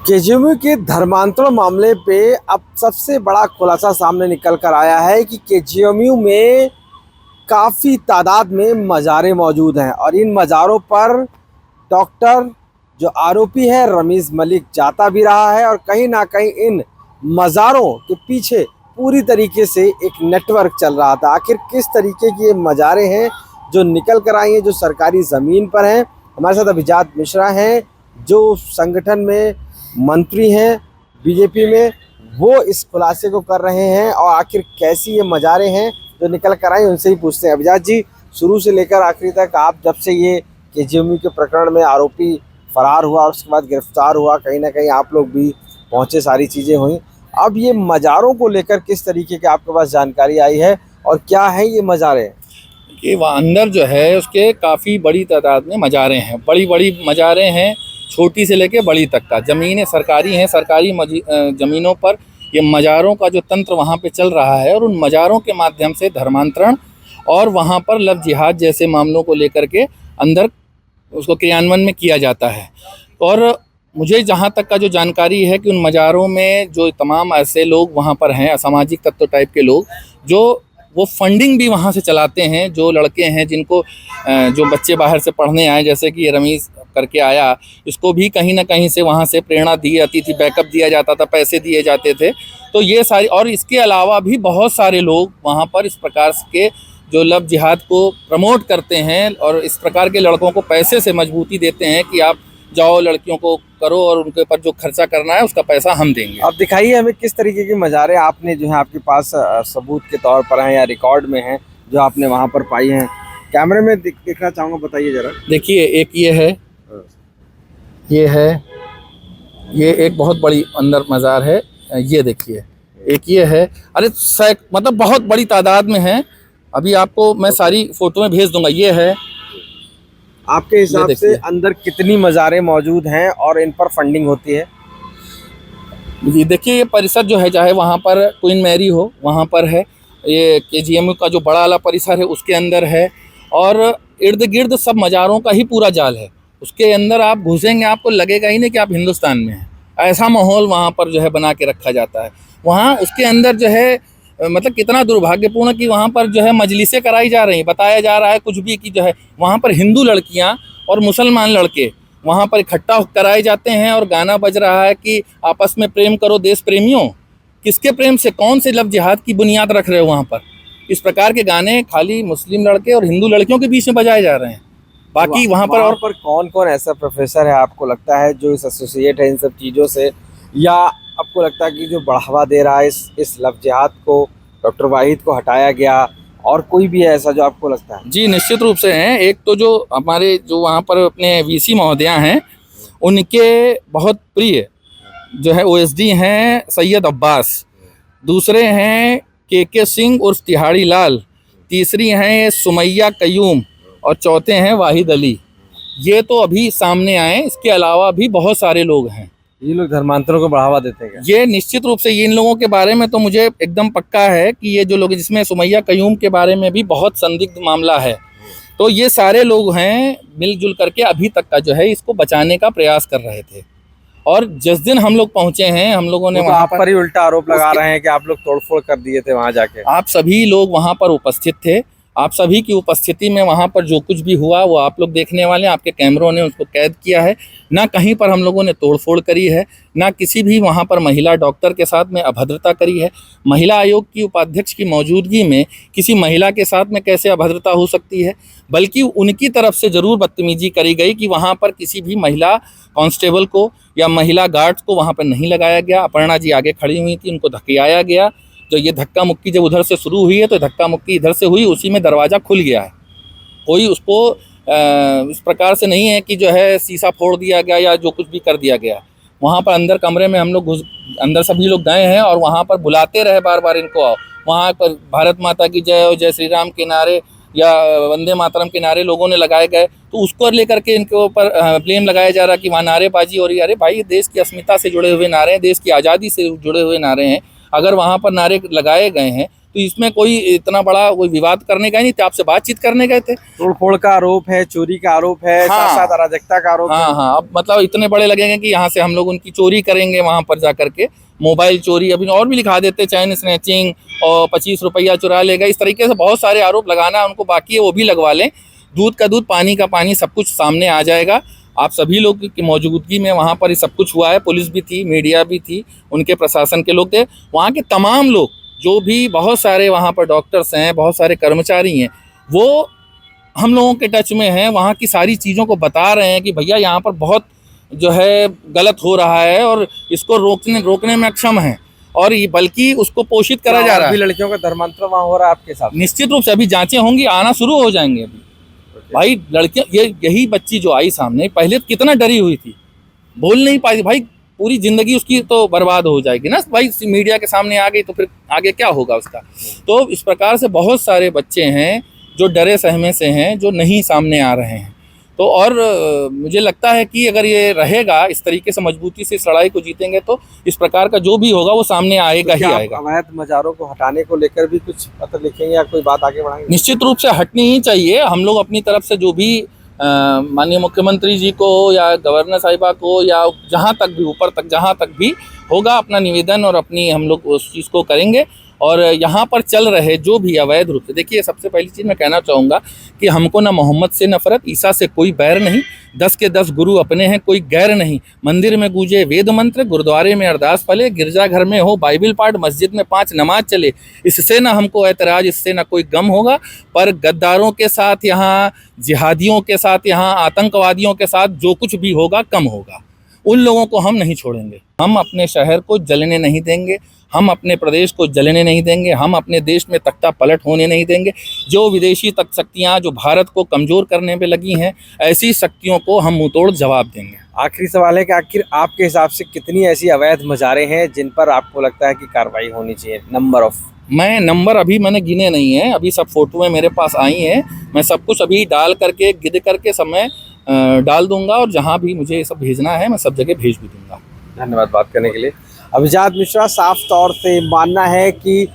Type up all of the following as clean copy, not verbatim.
KGMU के धर्मांतरण मामले पे अब सबसे बड़ा खुलासा सामने निकल कर आया है कि केजीएमयू में काफ़ी तादाद में मज़ारें मौजूद हैं और इन मज़ारों पर डॉक्टर जो आरोपी है रमीज़ मलिक जाता भी रहा है और कहीं ना कहीं इन मज़ारों के पीछे पूरी तरीके से एक नेटवर्क चल रहा था। आखिर किस तरीके की ये मज़ारें हैं जो निकल कर आई हैं, जो सरकारी ज़मीन पर हैं। हमारे साथ अभिजात मिश्रा हैं जो संगठन में मंत्री हैं बीजेपी में, वो इस खुलासे को कर रहे हैं और आखिर कैसी ये मज़ारें हैं जो निकल कर आई उनसे ही पूछते हैं। अभिजात जी, शुरू से लेकर आखिरी तक आप जब से ये केजीएमयू के प्रकरण में आरोपी फरार हुआ और उसके बाद गिरफ्तार हुआ, कहीं ना कहीं आप लोग भी पहुंचे, सारी चीज़ें हुई, अब ये मज़ारों को लेकर किस तरीके की आपके पास जानकारी आई है और क्या है ये मज़ारें? कि वहाँ अंदर जो है उसके काफ़ी बड़ी तादाद में मज़ारें हैं, बड़ी बड़ी मज़ारें हैं, छोटी से लेके बड़ी तक का। ज़मीनें सरकारी हैं, सरकारी ज़मीनों पर ये मज़ारों का जो तंत्र वहाँ पे चल रहा है और उन मज़ारों के माध्यम से धर्मांतरण और वहाँ पर लव जिहाद जैसे मामलों को लेकर के अंदर उसको क्रियान्वयन में किया जाता है। और मुझे जहाँ तक का जो जानकारी है कि उन मज़ारों में जो तमाम ऐसे लोग वहाँ पर हैं, असामाजिक तत्व टाइप के लोग, जो वो फंडिंग भी वहाँ से चलाते हैं। जो लड़के हैं जिनको जो बच्चे बाहर से पढ़ने आए, जैसे कि रमीज़ करके आया, इसको भी कहीं ना कहीं से वहाँ से प्रेरणा दी जाती थी, बैकअप दिया जाता था, पैसे दिए जाते थे। तो ये सारी, और इसके अलावा भी बहुत सारे लोग वहाँ पर इस प्रकार के जो लव जिहाद को प्रमोट करते हैं और इस प्रकार के लड़कों को पैसे से मजबूती देते हैं कि आप जाओ लड़कियों को करो और उनके ऊपर जो खर्चा करना है उसका पैसा हम देंगे। अब दिखाइए हमें किस तरीके की मज़ारें आपने जो है आपके पास सबूत के तौर पर हैं या रिकॉर्ड में हैं जो आपने वहाँ पर पाई हैं। कैमरे में दिखना चाहूँगा, बताइए ज़रा। देखिए, एक ये है, ये है, ये एक बहुत बड़ी अंदर मज़ार है। ये देखिए, एक ये है। अरे मतलब बहुत बड़ी तादाद में है। अभी आपको मैं सारी फोटोएं भेज दूंगा। ये है। आपके हिसाब से अंदर कितनी मज़ारें मौजूद हैं और इन पर फंडिंग होती है? ये देखिए, ये परिसर जो है, चाहे वहाँ पर क्वीन मैरी हो, वहाँ पर है। ये केजीएमयू का जो बड़ा वाला परिसर है उसके अंदर है और इर्द गिर्द सब मज़ारों का ही पूरा जाल है। उसके अंदर आप घुसेंगे, आपको लगेगा ही नहीं कि आप हिंदुस्तान में हैं। ऐसा माहौल वहाँ पर जो है बना के रखा जाता है। वहाँ उसके अंदर जो है मतलब कितना दुर्भाग्यपूर्ण कि वहाँ पर जो है मजलिसें कराई जा रही हैं। बताया जा रहा है कुछ भी कि जो है वहाँ पर हिंदू लड़कियाँ और मुसलमान लड़के वहाँ पर इकट्ठा कराए जाते हैं और गाना बज रहा है कि आपस में प्रेम करो देश प्रेमियों। किसके प्रेम से, कौन से लव जिहाद की बुनियाद रख रहे हो वहाँ पर? इस प्रकार के गाने खाली मुस्लिम लड़के और हिंदू लड़कियों के बीच में बजाए जा रहे हैं। बाकी वहाँ पर कौन कौन ऐसा प्रोफेसर है आपको लगता है जो इस एसोसिएट है इन सब चीज़ों से, या आपको लगता है कि जो बढ़ावा दे रहा है इस लव जिहाद को, डॉक्टर वाहिद को हटाया गया, और कोई भी है ऐसा जो आपको लगता है? जी, निश्चित रूप से हैं। एक तो जो हमारे जो वहाँ पर अपने वीसी महोदया हैं, उनके बहुत प्रिय जो है ओएसडी हैं सैयद अब्बास, दूसरे हैं के सिंह उर्फ तिहाड़ी लाल, तीसरी हैं सुमैया कयूम और चौथे हैं वाहिद अली। ये तो अभी सामने आए। इसके अलावा भी बहुत सारे लोग हैं। ये लोग धर्मांतरों को बढ़ावा देते हैं क्या? ये निश्चित रूप से, ये इन लोगों के बारे में तो मुझे एकदम पक्का है कि ये जो लोग, जिसमें सुमैया कयूम के बारे में भी बहुत संदिग्ध मामला है, तो ये सारे लोग हैं मिलजुल करके अभी तक का जो है इसको बचाने का प्रयास कर रहे थे। और जिस दिन हम लोग पहुंचे हैं, हम लोगों ने तो आप पर ही उल्टा आरोप लगा रहे हैं कि आप लोग तोड़फोड़ कर दिए थे वहां जाके। आप सभी लोग वहां पर उपस्थित थे। आप सभी की उपस्थिति में वहाँ पर जो कुछ भी हुआ वो आप लोग देखने वाले हैं। आपके कैमरों ने उसको कैद किया है। ना कहीं पर हम लोगों ने तोड़फोड़ करी है, ना किसी भी वहाँ पर महिला डॉक्टर के साथ में अभद्रता करी है। महिला आयोग की उपाध्यक्ष की मौजूदगी में किसी महिला के साथ में कैसे अभद्रता हो सकती है? बल्कि उनकी तरफ से ज़रूर बदतमीजी करी गई कि वहाँ पर किसी भी महिला कांस्टेबल को या महिला गार्ड्स को वहाँ पर नहीं लगाया गया। अपर्णा जी आगे खड़ी हुई थी, उनको धकेलाया गया। जो ये धक्का मुक्की जब उधर से शुरू हुई है तो धक्का मुक्की इधर से हुई, उसी में दरवाज़ा खुल गया है। कोई उसको इस प्रकार से नहीं है कि जो है शीशा फोड़ दिया गया या जो कुछ भी कर दिया गया। वहाँ पर अंदर कमरे में हम लोग अंदर सभी लोग गए हैं और वहाँ पर बुलाते रहे बार बार इनको आओ। वहाँ पर भारत माता की जय और जय श्री राम के नारे या वंदे मातरम के नारे लोगों ने लगाए गए, तो उसको लेकर के इनके ऊपर ब्लेम लगाया जा रहा कि वहाँ नारेबाजी हो रही है। अरे भाई, देश की अस्मिता से जुड़े हुए नारे हैं, देश की आज़ादी से जुड़े हुए नारे हैं। अगर वहाँ पर नारे लगाए गए हैं तो इसमें कोई इतना बड़ा कोई विवाद करने का ही नहीं थे, आपसे बातचीत करने गए थे। तोड़फोड़ का आरोप है, चोरी का आरोप है, हाँ। साथ साथ अराजकता का आरोप है। हाँ हाँ, अब मतलब इतने बड़े लगेंगे कि यहाँ से हम लोग उनकी चोरी करेंगे, वहां पर जा करके मोबाइल चोरी, अभी और भी लिखा देते, चैन स्नैचिंग और 25 रुपया चुरा लेगा, इस तरीके से बहुत सारे आरोप लगाना है उनको, बाकी है वो भी लगवा लें। दूध का दूध, पानी का पानी, सब कुछ सामने आ जाएगा। आप सभी लोग की मौजूदगी में वहाँ पर ये सब कुछ हुआ है। पुलिस भी थी, मीडिया भी थी, उनके प्रशासन के लोग थे, वहाँ के तमाम लोग, जो भी बहुत सारे वहाँ पर डॉक्टर्स हैं, बहुत सारे कर्मचारी हैं, वो हम लोगों के टच में हैं, वहाँ की सारी चीज़ों को बता रहे हैं कि भैया यहाँ पर बहुत जो है गलत हो रहा है और इसको रोकने में अक्षम है, और ये बल्कि उसको पोषित करा जा रहा अभी है। लड़कियों का धर्मांतरण वहाँ हो रहा है आपके साथ? निश्चित रूप से अभी जांचें होंगी, आना शुरू हो जाएंगे अभी। भाई लड़कियां, यही बच्ची जो आई सामने, पहले कितना डरी हुई थी, बोल नहीं पाई थी भाई, पूरी जिंदगी उसकी तो बर्बाद हो जाएगी ना भाई, मीडिया के सामने आ गई तो फिर आगे क्या होगा उसका। तो इस प्रकार से बहुत सारे बच्चे हैं जो डरे सहमे से हैं, जो नहीं सामने आ रहे हैं। तो और मुझे लगता है कि अगर ये रहेगा इस तरीके से, मजबूती से इस लड़ाई को जीतेंगे, तो इस प्रकार का जो भी होगा वो सामने आएगा तो ही आएगा। अवैध मजारों को हटाने को लेकर भी कुछ पत्र लिखेंगे या कोई बात आगे बढ़ाएंगे? निश्चित रूप से हटनी ही चाहिए। हम लोग अपनी तरफ से जो भी माननीय मुख्यमंत्री जी को या गवर्नर साहिबा को या जहाँ तक भी ऊपर तक जहाँ तक भी होगा, अपना निवेदन और अपनी हम लोग उस चीज़ को करेंगे। और यहाँ पर चल रहे जो भी अवैध रूप से, देखिए सबसे पहली चीज़ मैं कहना चाहूँगा कि हमको ना मोहम्मद से नफरत, ईसा से कोई बैर नहीं, 10 के 10 गुरु अपने हैं, कोई गैर नहीं। मंदिर में गूंजे वेद मंत्र, गुरुद्वारे में अरदास फले, गिरजाघर में हो बाइबिल पाठ, मस्जिद में 5 नमाज चले, इससे ना हमको ऐतराज, इससे ना कोई गम होगा। पर गद्दारों के साथ यहाँ, जिहादियों के साथ यहाँ, आतंकवादियों के साथ जो कुछ भी होगा कम होगा। उन लोगों को हम नहीं छोड़ेंगे। हम अपने शहर को जलने नहीं देंगे, हम अपने प्रदेश को जलने नहीं देंगे, हम अपने देश में तख्ता पलट होने नहीं देंगे। जो विदेशी तक शक्तियाँ जो भारत को कमज़ोर करने पे लगी हैं, ऐसी शक्तियों को हम मुंहतोड़ जवाब देंगे। आखिरी सवाल है कि आखिर आपके हिसाब से कितनी ऐसी अवैध मजारें हैं जिन पर आपको लगता है कि कार्रवाई होनी चाहिए? Number of? नंबर अभी मैंने गिने नहीं है, अभी सब फोटोएं मेरे पास आई हैं, मैं सब कुछ अभी डाल करके गिन करके सब मैं डाल दूंगा, और जहां भी मुझे सब भेजना है मैं सब जगह भेज भी दूंगा। धन्यवाद बात करने के लिए। अभिजात मिश्रा, साफ तौर से मानना है कि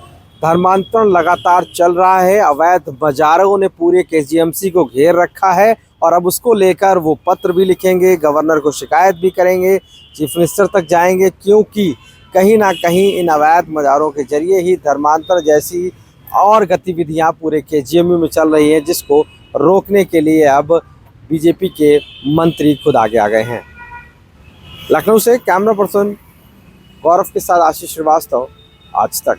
धर्मांतरण लगातार चल रहा है, अवैध मजारों ने पूरे केजीएमसी को घेर रखा है और अब उसको लेकर वो पत्र भी लिखेंगे, गवर्नर को शिकायत भी करेंगे, चीफ मिनिस्टर तक जाएंगे, क्योंकि कहीं ना कहीं इन अवैध मजारों के जरिए ही धर्मांतरण जैसी और गतिविधियां पूरे केजीएमयू में चल रही हैं, जिसको रोकने के लिए अब बीजेपी के मंत्री खुद आगे आ गए हैं। लखनऊ से कैमरा पर्सन गौरव के साथ आशीष श्रीवास्तव, आज तक।